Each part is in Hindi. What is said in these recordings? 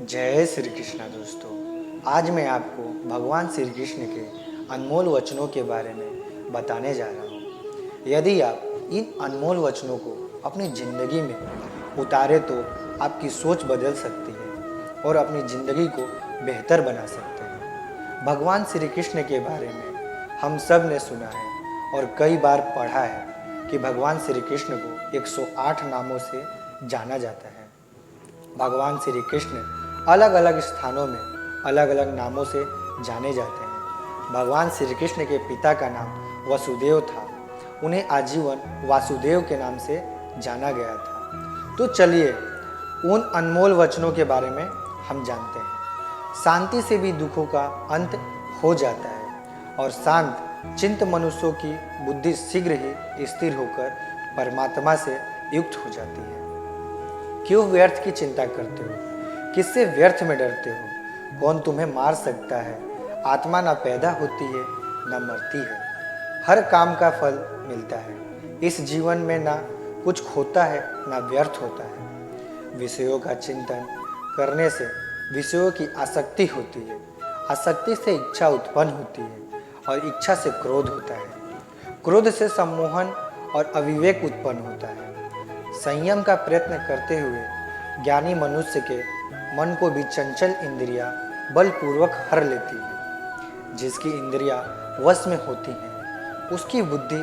जय श्री कृष्णा दोस्तों। आज मैं आपको भगवान श्री कृष्ण के अनमोल वचनों के बारे में बताने जा रहा हूँ। यदि आप इन अनमोल वचनों को अपनी ज़िंदगी में उतारे तो आपकी सोच बदल सकती है और अपनी ज़िंदगी को बेहतर बना सकते हैं। भगवान श्री कृष्ण के बारे में हम सब ने सुना है और कई बार पढ़ा है कि भगवान श्री कृष्ण को 108 नामों से जाना जाता है। भगवान श्री कृष्ण अलग अलग स्थानों में अलग अलग नामों से जाने जाते हैं। भगवान श्री कृष्ण के पिता का नाम वसुदेव था। उन्हें आजीवन वासुदेव के नाम से जाना गया था। तो चलिए उन अनमोल वचनों के बारे में हम जानते हैं। शांति से भी दुखों का अंत हो जाता है और शांत चिंत मनुष्यों की बुद्धि शीघ्र ही स्थिर होकर परमात्मा से युक्त हो जाती है। क्यों व्यर्थ की चिंता करते हो? किससे व्यर्थ में डरते हो? कौन तुम्हें मार सकता है? आत्मा ना पैदा होती है ना मरती है, हर काम का फल मिलता है। इस जीवन में ना कुछ खोता है ना व्यर्थ होता है। विषयों का चिंतन करने से विषयों की आसक्ति होती है, आसक्ति से इच्छा उत्पन्न होती है और इच्छा से क्रोध होता है, क्रोध से सम्मोहन और अविवेक उत्पन्न होता है। संयम का प्रयत्न करते हुए ज्ञानी मनुष्य के मन को भी चंचल इंद्रियां बलपूर्वक हर लेती है। जिसकी इंद्रियां वश में होती हैं उसकी बुद्धि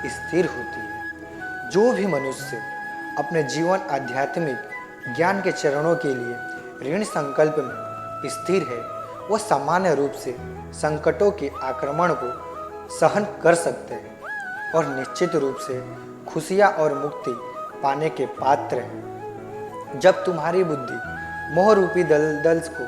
स्थिर होती है। जो भी मनुष्य अपने जीवन आध्यात्मिक ज्ञान के चरणों के लिए ऋण संकल्प में स्थिर है वह सामान्य रूप से संकटों के आक्रमण को सहन कर सकते हैं और निश्चित रूप से खुशियाँ और मुक्ति पाने के पात्र हैं। जब तुम्हारी बुद्धि मोह रूपी दलदल को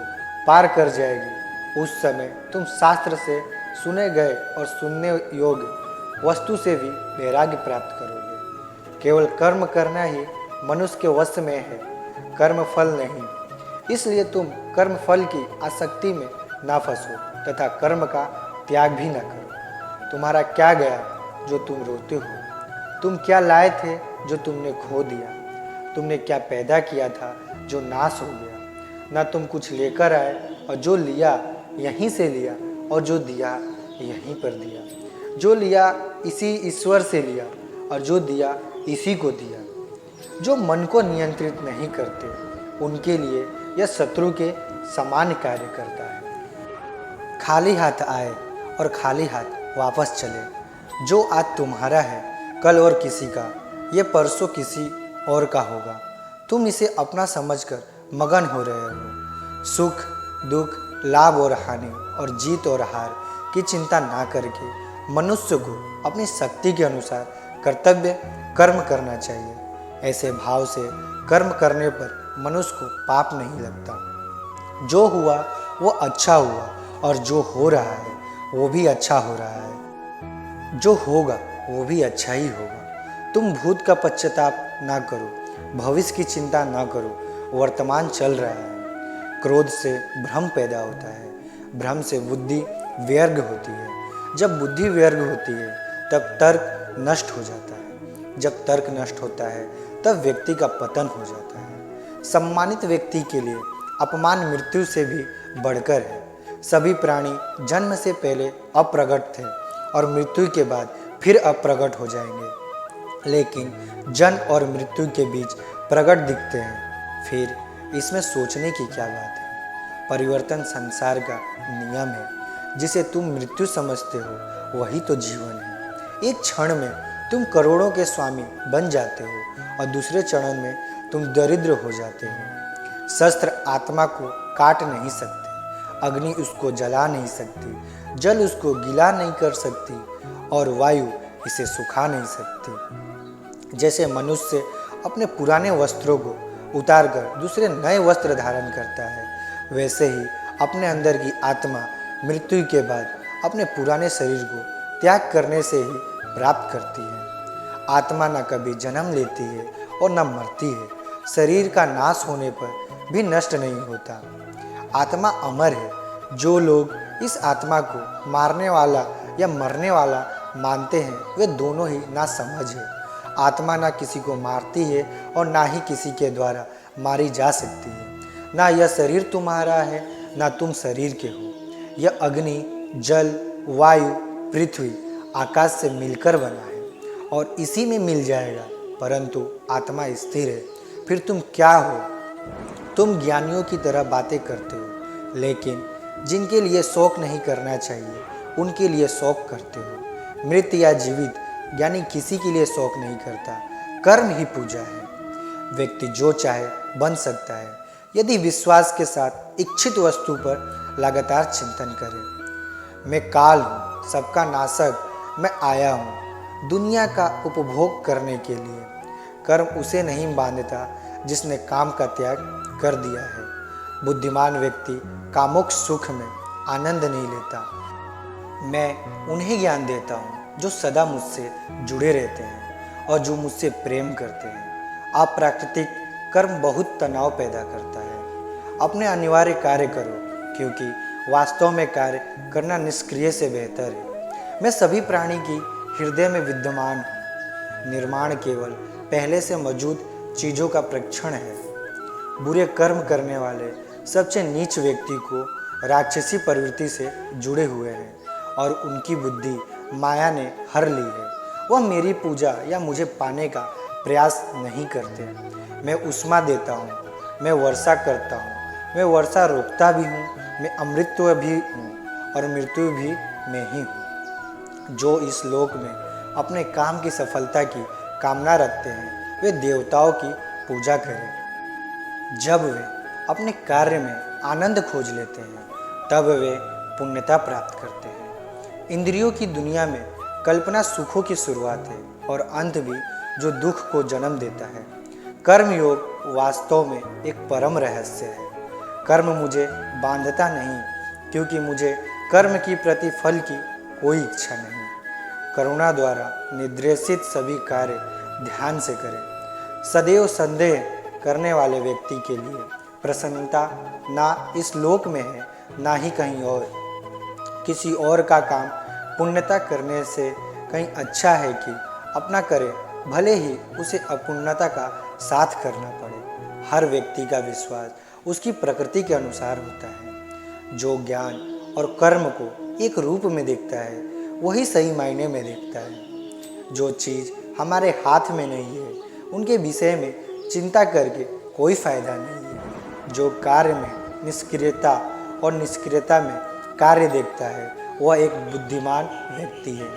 पार कर जाएगी उस समय तुम शास्त्र से सुने गए और सुनने योग्य वस्तु से भी वैराग्य प्राप्त करोगे। केवल कर्म करना ही मनुष्य के वश में है, कर्म फल नहीं। इसलिए तुम कर्म फल की आसक्ति में ना फंसो तथा कर्म का त्याग भी न करो। तुम्हारा क्या गया जो तुम रोते हो? तुम क्या लाए थे जो तुमने खो दिया? तुमने क्या पैदा किया था जो नाश हो गया? ना तुम कुछ लेकर आए और जो लिया यहीं से लिया और जो दिया यहीं पर दिया। जो लिया इसी ईश्वर से लिया और जो दिया इसी को दिया। जो मन को नियंत्रित नहीं करते उनके लिए यह शत्रु के समान कार्य करता है। खाली हाथ आए और खाली हाथ वापस चले। जो आज तुम्हारा है कल और किसी का, ये परसों किसी और का होगा। तुम इसे अपना समझकर मगन हो रहे हो। सुख दुख, लाभ और हानि और जीत और हार की चिंता ना करके मनुष्य को अपनी शक्ति के अनुसार कर्तव्य कर्म करना चाहिए। ऐसे भाव से कर्म करने पर मनुष्य को पाप नहीं लगता। जो हुआ वो अच्छा हुआ और जो हो रहा है वो भी अच्छा हो रहा है। जो होगा वो भी अच्छा ही होगा। तुम भूत का पश्चाताप ना करो, भविष्य की चिंता ना करो। वर्तमान चल रहा है। क्रोध से भ्रम पैदा होता है, भ्रम से बुद्धि व्यर्ग होती है। जब बुद्धि व्यर्ग होती है तब तर्क नष्ट हो जाता है। जब तर्क नष्ट होता है तब व्यक्ति का पतन हो जाता है। सम्मानित व्यक्ति के लिए अपमान मृत्यु से भी बढ़कर है। सभी प्राणी जन्म से पहले अप्रगट थे और मृत्यु के बाद फिर अप्रगट हो जाएंगे, लेकिन जन्म और मृत्यु के बीच प्रगट दिखते हैं। फिर इसमें सोचने की क्या बात है? परिवर्तन संसार का नियम है। जिसे तुम मृत्यु समझते हो वही तो जीवन है। एक क्षण में तुम करोड़ों के स्वामी बन जाते हो और दूसरे क्षण में तुम दरिद्र हो जाते हो। शस्त्र आत्मा को काट नहीं सकते, अग्नि उसको जला नहीं सकती, जल उसको गीला नहीं कर सकती और वायु इसे सुखा नहीं सकती। जैसे मनुष्य अपने पुराने वस्त्रों को उतारकर दूसरे नए वस्त्र धारण करता है, वैसे ही अपने अंदर की आत्मा मृत्यु के बाद अपने पुराने शरीर को त्याग करने से ही प्राप्त करती है। आत्मा न कभी जन्म लेती है और न मरती है। शरीर का नाश होने पर भी नष्ट नहीं होता। आत्मा अमर है। जो लोग इस आत्मा को मारने वाला या मरने वाला मानते हैं वे दोनों ही नासमझ है। आत्मा ना किसी को मारती है और ना ही किसी के द्वारा मारी जा सकती है। ना यह शरीर तुम्हारा है, ना तुम शरीर के हो। यह अग्नि, जल, वायु, पृथ्वी, आकाश से मिलकर बना है और इसी में मिल जाएगा, परंतु आत्मा स्थिर है। फिर तुम क्या हो? तुम ज्ञानियों की तरह बातें करते हो, लेकिन जिनके लिए शोक नहीं करना चाहिए उनके लिए शोक करते हो। मृत या जीवित यानी किसी के लिए शोक नहीं करता, कर्म ही पूजा है। व्यक्ति जो चाहे बन सकता है यदि विश्वास के साथ इच्छित वस्तु पर लगातार चिंतन करे। मैं काल हूँ, सबका नाशक, मैं आया हूँ दुनिया का उपभोग करने के लिए। कर्म उसे नहीं बांधता जिसने काम का त्याग कर दिया है। बुद्धिमान व्यक्ति कामुक सुख में आनंद नहीं लेता। मैं उन्हें ज्ञान देता हूँ जो सदा मुझसे जुड़े रहते हैं और जो मुझसे प्रेम करते हैं। अप्राकृतिक कर्म बहुत तनाव पैदा करता है। अपने अनिवार्य कार्य करो, क्योंकि वास्तव में कार्य करना निष्क्रिय से बेहतर है। मैं सभी प्राणी की हृदय में विद्यमान हूँ। निर्माण केवल पहले से मौजूद चीज़ों का परीक्षण है। बुरे कर्म करने वाले सबसे नीच व्यक्ति को राक्षसी प्रवृत्ति से जुड़े हुए हैं और उनकी बुद्धि माया ने हर ली है। वह मेरी पूजा या मुझे पाने का प्रयास नहीं करते। मैं ऊष्मा देता हूँ, मैं वर्षा करता हूँ, मैं वर्षा रोकता भी हूँ, मैं अमृतत्व भी हूँ और मृत्यु भी मैं ही हूँ। जो इस लोक में अपने काम की सफलता की कामना रखते हैं वे देवताओं की पूजा करें। जब वे अपने कार्य में आनंद खोज लेते हैं तब वे पुण्यता प्राप्त करते हैं। इंद्रियों की दुनिया में कल्पना सुखों की शुरुआत है और अंत भी जो दुख को जन्म देता है। कर्मयोग वास्तव में एक परम रहस्य है। कर्म मुझे बांधता नहीं, क्योंकि मुझे कर्म की प्रतिफल की कोई इच्छा नहीं। करुणा द्वारा निर्देशित सभी कार्य ध्यान से करें। सदैव संदेह करने वाले व्यक्ति के लिए प्रसन्नता ना इस लोक में है ना ही कहीं और। किसी और का काम पुण्यता करने से कहीं अच्छा है कि अपना करे, भले ही उसे अपुण्यता का साथ करना पड़े। हर व्यक्ति का विश्वास उसकी प्रकृति के अनुसार होता है। जो ज्ञान और कर्म को एक रूप में देखता है वही सही मायने में देखता है। जो चीज़ हमारे हाथ में नहीं है उनके विषय में चिंता करके कोई फायदा नहीं है। जो कार्य में निष्क्रियता और निष्क्रियता में कार्य देखता है वह एक बुद्धिमान व्यक्ति है।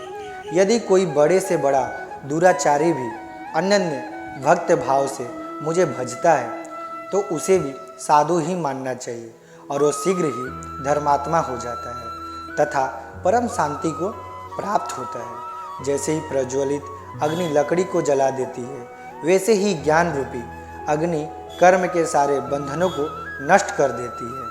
यदि कोई बड़े से बड़ा दुराचारी भी अनन्य भक्त भाव से मुझे भजता है तो उसे भी साधु ही मानना चाहिए और वो शीघ्र ही धर्मात्मा हो जाता है तथा परम शांति को प्राप्त होता है। जैसे ही प्रज्वलित अग्नि लकड़ी को जला देती है, वैसे ही ज्ञान रूपी अग्नि कर्म के सारे बंधनों को नष्ट कर देती है।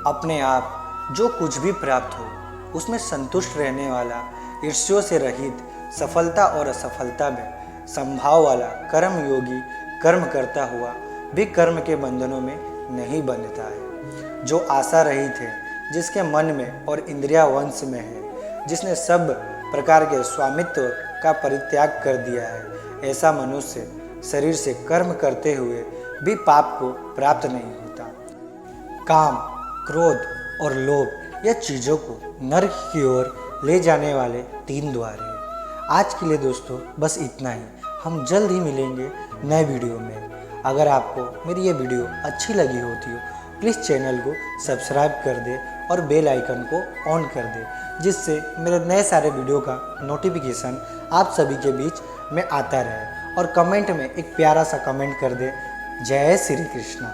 अपने आप जो कुछ भी प्राप्त हो उसमें संतुष्ट रहने वाला, ईर्ष्या से रहित, सफलता और असफलता में संभाव वाला कर्म योगी कर्म करता हुआ भी कर्म के बंधनों में नहीं बंधता है। जो आशा रहित है, जिसके मन में और इंद्रिया वंश में है, जिसने सब प्रकार के स्वामित्व का परित्याग कर दिया है, ऐसा मनुष्य शरीर से कर्म करते हुए भी पाप को प्राप्त नहीं होता। काम, क्रोध और लोभ यह चीज़ों को नरक की ओर ले जाने वाले 3 द्वार हैं। आज के लिए दोस्तों बस इतना ही। हम जल्द ही मिलेंगे नए वीडियो में। अगर आपको मेरी ये वीडियो अच्छी लगी होती हो प्लीज़ चैनल को सब्सक्राइब कर दे और बेल आइकन को ऑन कर दे, जिससे मेरे नए सारे वीडियो का नोटिफिकेशन आप सभी के बीच में आता रहे। और कमेंट में एक प्यारा सा कमेंट कर दे। जय श्री कृष्णा।